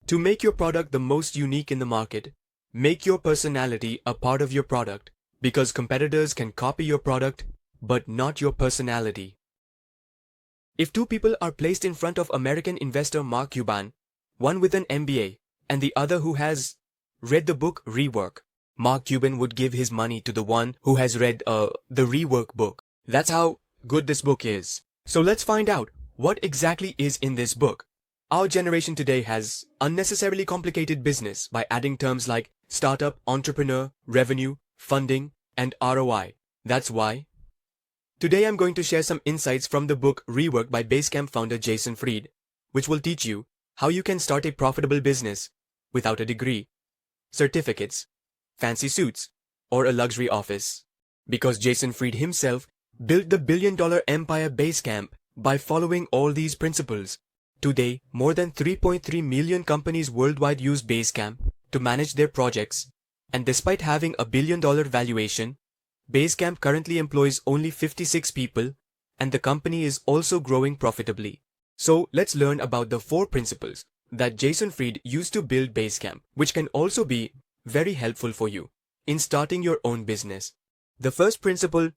To make your product the most unique in the market, make your personality a part of your product, because competitors can copy your product, but not your personality. If two people are placed in front of American investor Mark Cuban, one with an MBA and the other who has read the book Rework, Mark Cuban would give his money to the one who has read the Rework book. That's how good this book is. So let's find out what exactly is in this book. Our generation today has unnecessarily complicated business by adding terms like startup, entrepreneur, revenue, funding, and ROI. That's why today I'm going to share some insights from the book Rework by Basecamp founder Jason Fried, which will teach you how you can start a profitable business without a degree, certificates, fancy suits, or a luxury office. Because Jason Fried himself built the billion-dollar empire Basecamp by following all these principles. Today, more than 3.3 million companies worldwide use Basecamp to manage their projects, and despite having a billion-dollar valuation, Basecamp currently employs only 56 people, and the company is also growing profitably. So let's learn about the 4 principles that Jason Fried used to build Basecamp, which can also be very helpful for you in starting your own business. The first principle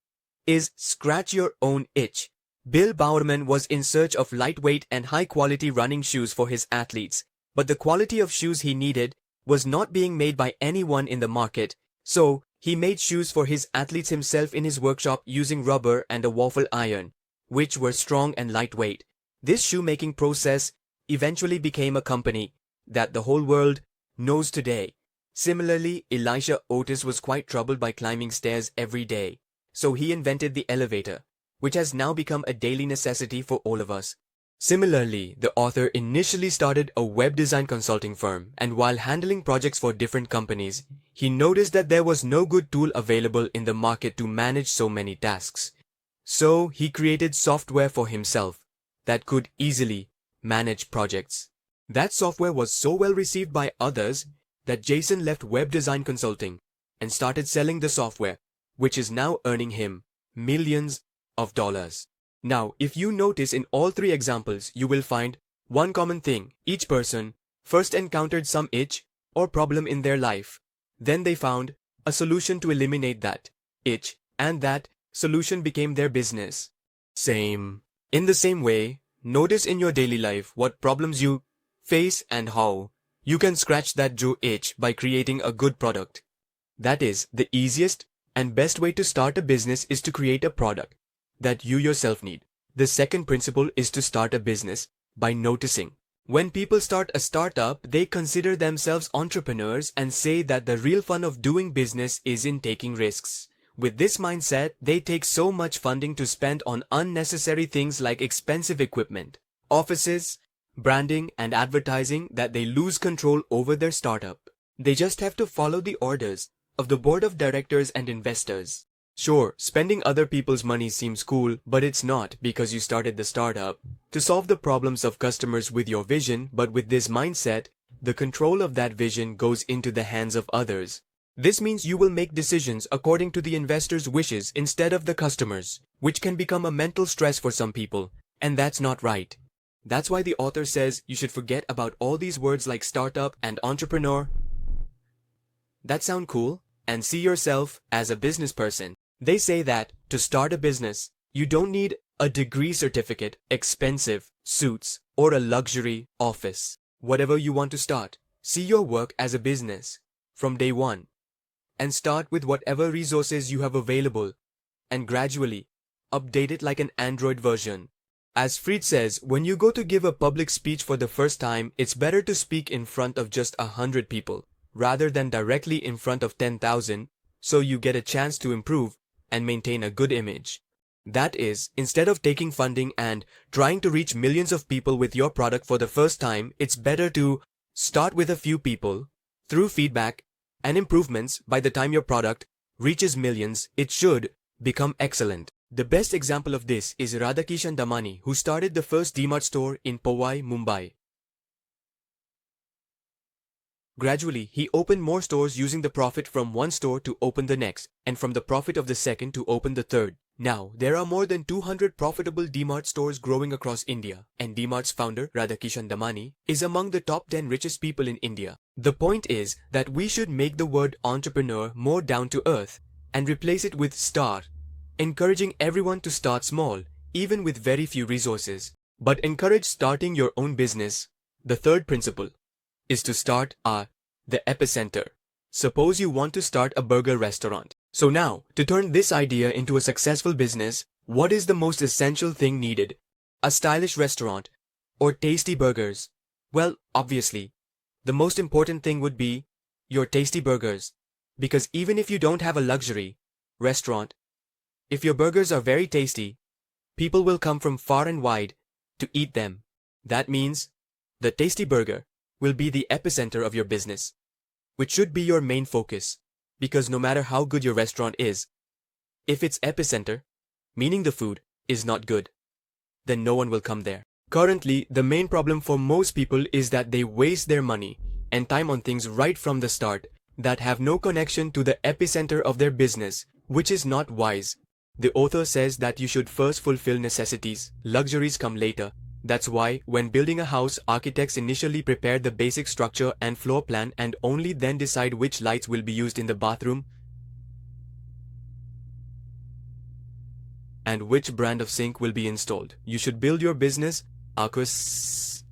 is scratch your own itch. Bill Bowerman was in search of lightweight and high-quality running shoes for his athletes, but the quality of shoes he needed was not being made by anyone in the market, so he made shoes for his athletes himself in his workshop using rubber and a waffle iron, which were strong and lightweight. This shoemaking process eventually became a company that the whole world knows today. Similarly, Elisha Otis was quite troubled by climbing stairs every day, so he invented the elevator, which has now become a daily necessity for all of us. Similarly, the author initially started a web design consulting firm, and while handling projects for different companies, he noticed that there was no good tool available in the market to manage so many tasks. So he created software for himself that could easily manage projects. That software was so well received by others that Jason left web design consulting and started selling the software, which is now earning him millions of dollars. Now, if you notice in all 3 examples, you will find one common thing. Each person first encountered some itch or problem in their life. Then they found a solution to eliminate that itch, and that solution became their business. In the same way, notice in your daily life what problems you face and how you can scratch that Joe itch by creating a good product. That is, the easiest and best way to start a business is to create a product that you yourself need. The second principle is to start a business by noticing. When people start a startup, they consider themselves entrepreneurs and say that the real fun of doing business is in taking risks. With this mindset, they take so much funding to spend on unnecessary things like expensive equipment, offices, branding, and advertising that they lose control over their startup. They just have to follow the orders of the board of directors and investors. Sure, spending other people's money seems cool, but it's not, because you started the startup to solve the problems of customers with your vision, but with this mindset, the control of that vision goes into the hands of others. This means you will make decisions according to the investors' wishes instead of the customers, which can become a mental stress for some people, and that's not right. That's why the author says you should forget about all these words like startup and entrepreneur that sound cool, and see yourself as a business person. They say that to start a business, you don't need a degree certificate, expensive suits, or a luxury office. Whatever you want to start, see your work as a business from day one, and start with whatever resources you have available, and gradually update it like an Android version. As Fried says, when you go to give a public speech for the first time, it's better to speak in front of just 100 people, rather than directly in front of 10,000, so you get a chance to improve and maintain a good image. That is, instead of taking funding and trying to reach millions of people with your product for the first time, it's better to start with a few people. Through feedback and improvements, by the time your product reaches millions, it should become excellent. The best example of this is Radhakishan Damani, who started the first DMart store in Powai, Mumbai. Gradually, he opened more stores using the profit from one store to open the next, and from the profit of the second to open the third. Now, there are more than 200 profitable DMart stores growing across India, and DMart's founder, Radhakishan Damani, is among the top 10 richest people in India. The point is that we should make the word entrepreneur more down to earth and replace it with start, encouraging everyone to start small, even with very few resources. But encourage starting your own business. The third principle is to start at the epicenter. Suppose you want to start a burger restaurant. So now, to turn this idea into a successful business, what is the most essential thing needed? A stylish restaurant or tasty burgers? Well, obviously, the most important thing would be your tasty burgers. Because even if you don't have a luxury restaurant, if your burgers are very tasty, people will come from far and wide to eat them. That means the tasty burger will be the epicenter of your business, which should be your main focus, because no matter how good your restaurant is, if its epicenter, meaning the food, is not good, then no one will come there. Currently, the main problem for most people is that they waste their money and time on things right from the start that have no connection to the epicenter of their business, which is not wise. The author says that you should first fulfill necessities. Luxuries come later. That's why, when building a house, architects initially prepare the basic structure and floor plan and only then decide which lights will be used in the bathroom and which brand of sink will be installed. You should build your business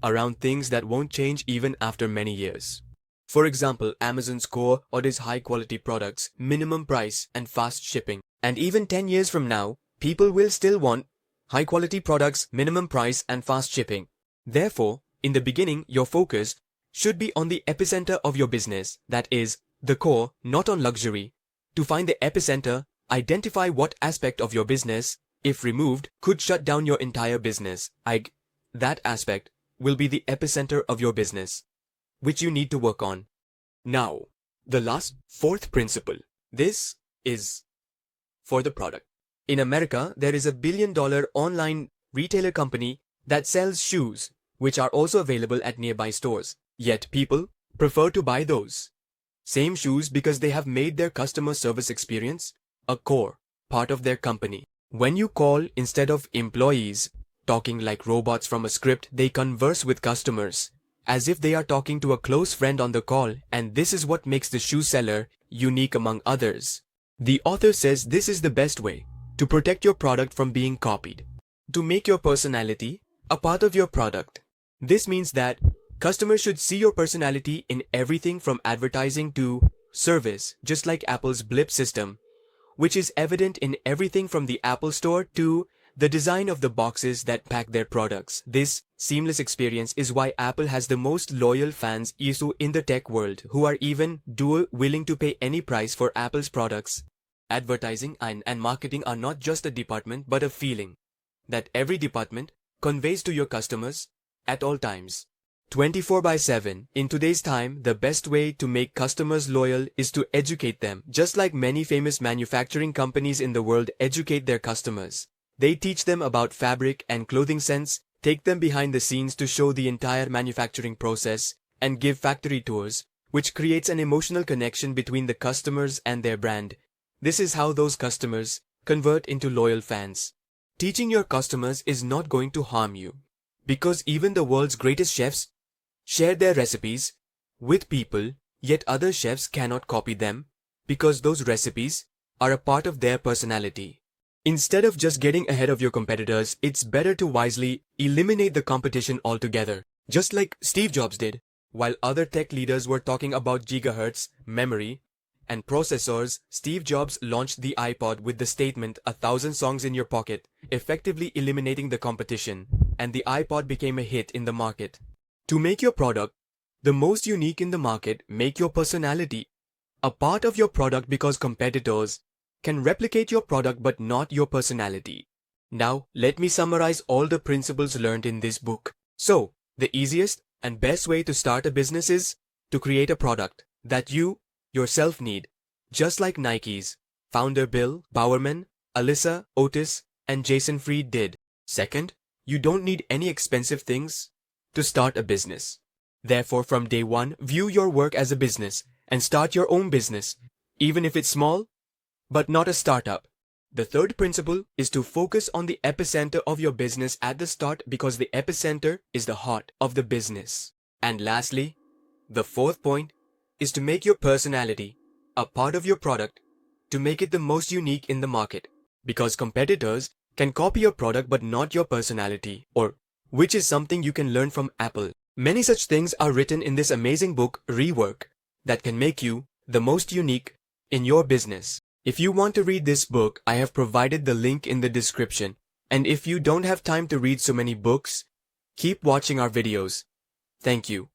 around things that won't change even after many years. For example, Amazon's core orders high-quality products, minimum price, and fast shipping. And even 10 years from now, people will still want high-quality products, minimum price, and fast shipping. Therefore, in the beginning, your focus should be on the epicenter of your business, that is, the core, not on luxury. To find the epicenter, identify what aspect of your business, if removed, could shut down your entire business. That aspect will be the epicenter of your business, which you need to work on. Now, the fourth principle. This is for the product. In America, there is a $1 billion online retailer company that sells shoes, which are also available at nearby stores. Yet people prefer to buy those same shoes because they have made their customer service experience a core part of their company. When you call instead of employees talking like robots from a script, they converse with customers as if they are talking to a close friend on the call, and this is what makes the shoe seller unique among others. The author says this is the best way to protect your product from being copied. To make your personality a part of your product. This means that customers should see your personality in everything from advertising to service, just like Apple's blip system, which is evident in everything from the Apple Store to the design of the boxes that pack their products. This seamless experience is why Apple has the most loyal fans in the tech world, who are even willing to pay any price for Apple's products. Advertising and marketing are not just a department but a feeling that every department conveys to your customers at all times. 24/7. In today's time, the best way to make customers loyal is to educate them. Just like many famous manufacturing companies in the world educate their customers. They teach them about fabric and clothing sense, take them behind the scenes to show the entire manufacturing process, and give factory tours, which creates an emotional connection between the customers and their brand. This is how those customers convert into loyal fans. Teaching your customers is not going to harm you, because even the world's greatest chefs share their recipes with people, yet other chefs cannot copy them because those recipes are a part of their personality. Instead of just getting ahead of your competitors, it's better to wisely eliminate the competition altogether, just like Steve Jobs did. While other tech leaders were talking about gigahertz, memory, and processors, Steve Jobs launched the iPod with the statement, 1,000 songs in your pocket, effectively eliminating the competition, and the iPod became a hit in the market. To make your product the most unique in the market, make your personality a part of your product, because competitors can replicate your product but not your personality. Now, let me summarize all the principles learned in this book. So, the easiest and best way to start a business is to create a product that you yourself need, just like Nike's founder Bill Bowerman, Alyssa Otis, and Jason Fried did. Second, you don't need any expensive things to start a business. Therefore, from day one, view your work as a business and start your own business, even if it's small, but not a startup. The third principle is to focus on the epicenter of your business at the start because the epicenter is the heart of the business. And lastly, the fourth point is to make your personality a part of your product to make it the most unique in the market, because competitors can copy your product but not your personality, or which is something you can learn from Apple. Many such things are written in this amazing book, Rework, that can make you the most unique in your business. If you want to read this book, I have provided the link in the description. And if you don't have time to read so many books, keep watching our videos. Thank you.